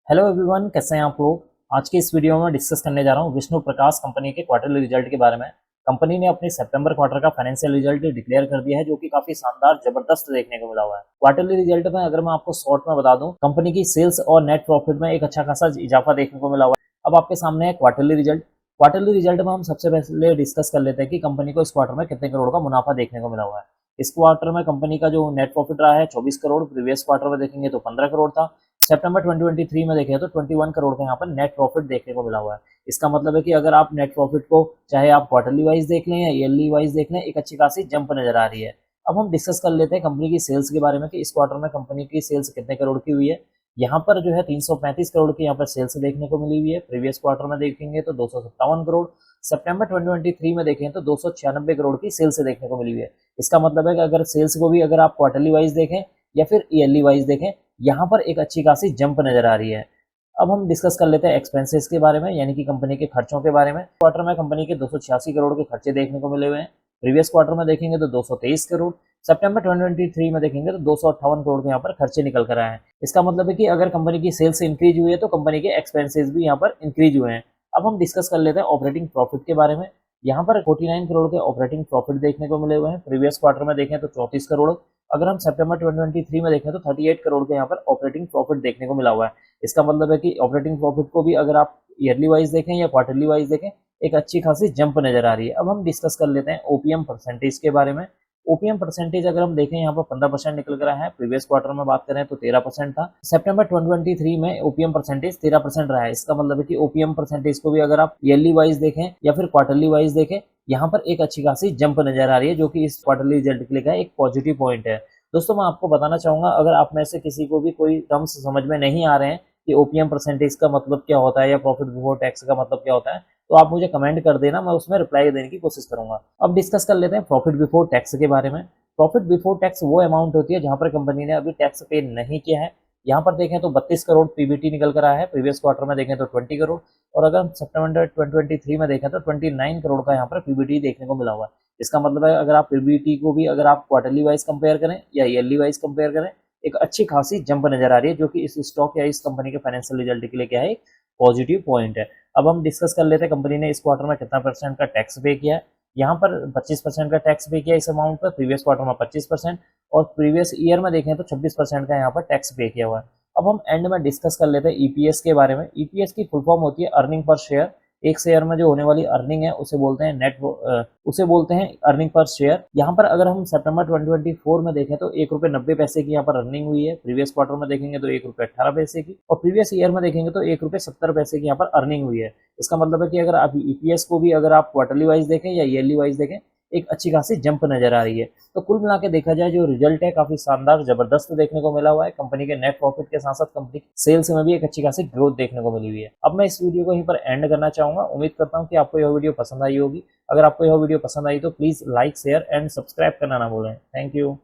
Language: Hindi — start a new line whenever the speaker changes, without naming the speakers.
हेलो एवरीवन, कैसे हैं आप लोग। आज की इस वीडियो में डिस्कस करने जा रहा हूं विष्णु प्रकाश कंपनी के क्वार्टरली रिजल्ट के बारे में। कंपनी ने अपने सितंबर क्वार्टर का फाइनेंशियल रिजल्ट डिक्लेयर कर दिया है, जो कि काफी शानदार जबरदस्त देखने को मिला हुआ है। क्वार्टरली रिजल्ट में अगर मैं आपको शॉर्ट में बता दूं, कंपनी की सेल्स और नेट प्रॉफिट में एक अच्छा खासा इजाफा देखने को मिला हुआ है। अब आपके सामने है क्वार्टरली रिजल्ट। क्वार्टरली रिजल्ट में हम सबसे पहले डिस्कस कर लेते हैं कि कंपनी को इस क्वार्टर में कितने करोड़ का मुनाफा देखने को मिला हुआ है। इस क्वार्टर में कंपनी का जो नेट प्रॉफिट रहा है 24 करोड़, प्रीवियस क्वार्टर में देखेंगे तो 15 करोड़ था। सितंबर 2023 में देखें तो 21 करोड़ का यहाँ पर नेट प्रॉफिट देखने को मिला हुआ है। इसका मतलब है कि अगर आप नेट प्रॉफिट को चाहे आप क्वार्टरली वाइज देख लें या ईयरली वाइज देख लें, एक अच्छी खासी जंप नजर आ रही है। अब हम डिस्कस कर लेते हैं कंपनी की सेल्स के बारे में कि इस क्वार्टर में कंपनी की सेल्स कितने करोड़ की हुई है। यहाँ पर जो है 335 करोड़ की यहाँ पर सेल्स देखने को मिली हुई है। प्रीवियस क्वार्टर में देखेंगे तो 257 करोड़, सितंबर 2023 में देखें तो 296 करोड़ की सेल्स देखने को मिली हुई है। इसका मतलब है कि अगर सेल्स को भी अगर आप क्वार्टरली वाइज देखें या फिर ईयरली वाइज देखें, यहाँ पर एक अच्छी खासी जंप नजर आ रही है। अब हम डिस्कस कर लेते हैं एक्सपेंसेस के बारे में, यानी कि कंपनी के खर्चों के बारे में। क्वार्टर में कंपनी के 286 करोड़ के खर्चे देखने को मिले हुए हैं। प्रीवियस क्वार्टर में देखेंगे तो 223 करोड़, सितंबर 2023 में देखेंगे तो 258 करोड़ के यहाँ पर खर्चे निकल कर आए हैं। इसका मतलब है कि अगर कंपनी की सेल्स इंक्रीज हुई है तो कंपनी के एक्सपेंसेस भी यहाँ पर इंक्रीज हुए हैं। अब हम डिस्कस कर लेते हैं ऑपरेटिंग प्रॉफिट के बारे में। यहाँ पर 49 करोड़ के ऑपरेटिंग प्रॉफिट देखने को मिले हुए हैं। प्रीवियस क्वार्टर में देखें तो 34 करोड़, अगर हम सितंबर 2023 में देखें तो 38 करोड़ के यहाँ पर ऑपरेटिंग प्रॉफिट देखने को मिला हुआ है। इसका मतलब है कि ऑपरेटिंग प्रॉफिट को भी अगर आप ईयरली वाइज देखें या क्वार्टरली वाइज देखें, एक अच्छी खासी जंप नजर आ रही है। अब हम डिस्कस कर लेते हैं ओपीएम परसेंटेज के बारे में। ओपीएम परसेंटेज अगर हम देखें यहाँ पर 15% निकल कर आया है। प्रीवियस क्वार्टर में बात करें तो 13% था। सितंबर 2023 में ओपीएम परसेंटेज 13% रहा है। इसका मतलब है कि ओपीएम परसेंटेज को भी अगर आप ईयरली वाइज देखें या फिर क्वार्टरली वाइज देखें, यहाँ पर एक अच्छी खासी जंप नजर आ रही है, जो कि इस क्वार्टरली रिजल्ट के लिए का एक पॉजिटिव पॉइंट है। दोस्तों, मैं आपको बताना चाहूंगा, अगर आप में से किसी को भी कोई टर्म्स समझ में नहीं आ रहे हैं कि ओपीएम परसेंटेज का मतलब क्या होता है या प्रॉफिट बिफोर टैक्स का मतलब क्या होता है, तो आप मुझे कमेंट कर देना, मैं उसमें रिप्लाई देने की कोशिश करूंगा। अब डिस्कस कर लेते हैं प्रॉफिट बिफोर टैक्स के बारे में। प्रॉफिट बिफोर टैक्स वो अमाउंट होती है जहां पर कंपनी ने अभी टैक्स पे नहीं किया है। यहाँ पर देखें तो 32 करोड़ पीबीटी निकल कर आया है। प्रीवियस क्वार्टर में देखें तो 20 करोड़, और अगर हम सितंबर 2023 में देखें तो 29 करोड़ का यहाँ पर पीबीटी देखने को मिला हुआ है। इसका मतलब है अगर आप पीबीटी को भी अगर आप क्वार्टरली वाइज कंपेयर करें या ईयरली वाइज कंपेयर करें, एक अच्छी खासी जंप नजर आ रही है, जो कि इस स्टॉक या इस कंपनी के फाइनेंशियल रिजल्ट के लिए क्या है, एक पॉजिटिव पॉइंट है। अब हम डिस्कस कर लेते हैं कंपनी ने इस क्वार्टर में कितना परसेंट का टैक्स पे किया है। यहाँ पर 25% का टैक्स पे किया इस अमाउंट पर। प्रीवियस क्वार्टर में 25% और प्रीवियस ईयर में देखें तो 26% का यहाँ पर टैक्स पे किया हुआ है। अब हम एंड में डिस्कस कर लेते हैं ईपीएस के बारे में। ईपीएस की फुल फॉर्म होती है अर्निंग पर शेयर। एक शेयर में जो होने वाली अर्निंग है उसे बोलते हैं उसे बोलते हैं अर्निंग पर शेयर। यहाँ पर अगर हम सितंबर 2024 में देखें तो 1 रुपये 90 पैसे की यहाँ पर अर्निंग हुई है। प्रीवियस क्वार्टर में देखेंगे तो 1 रुपये 18 पैसे की, और प्रीवियस ईयर में देखेंगे तो 1 रुपये 70 पैसे की यहाँ पर अर्निंग हुई है। इसका मतलब है कि अगर आप ईपीएस को भी अगर आप क्वार्टरली वाइज देखें या ईयरली वाइज देखें, एक अच्छी खासी जंप नजर आ रही है। तो कुल मिला के देखा जाए, जो रिजल्ट है काफी शानदार जबरदस्त देखने को मिला हुआ है। कंपनी के नेट प्रॉफिट के साथ साथ कंपनी सेल्स में भी एक अच्छी खासी ग्रोथ देखने को मिली हुई है। अब मैं इस वीडियो को यहीं पर एंड करना चाहूंगा। उम्मीद करता हूँ कि आपको यह वीडियो पसंद आई होगी। अगर आपको यह वीडियो पसंद आई तो please like, share and subscribe करना ना भूलें। Thank you.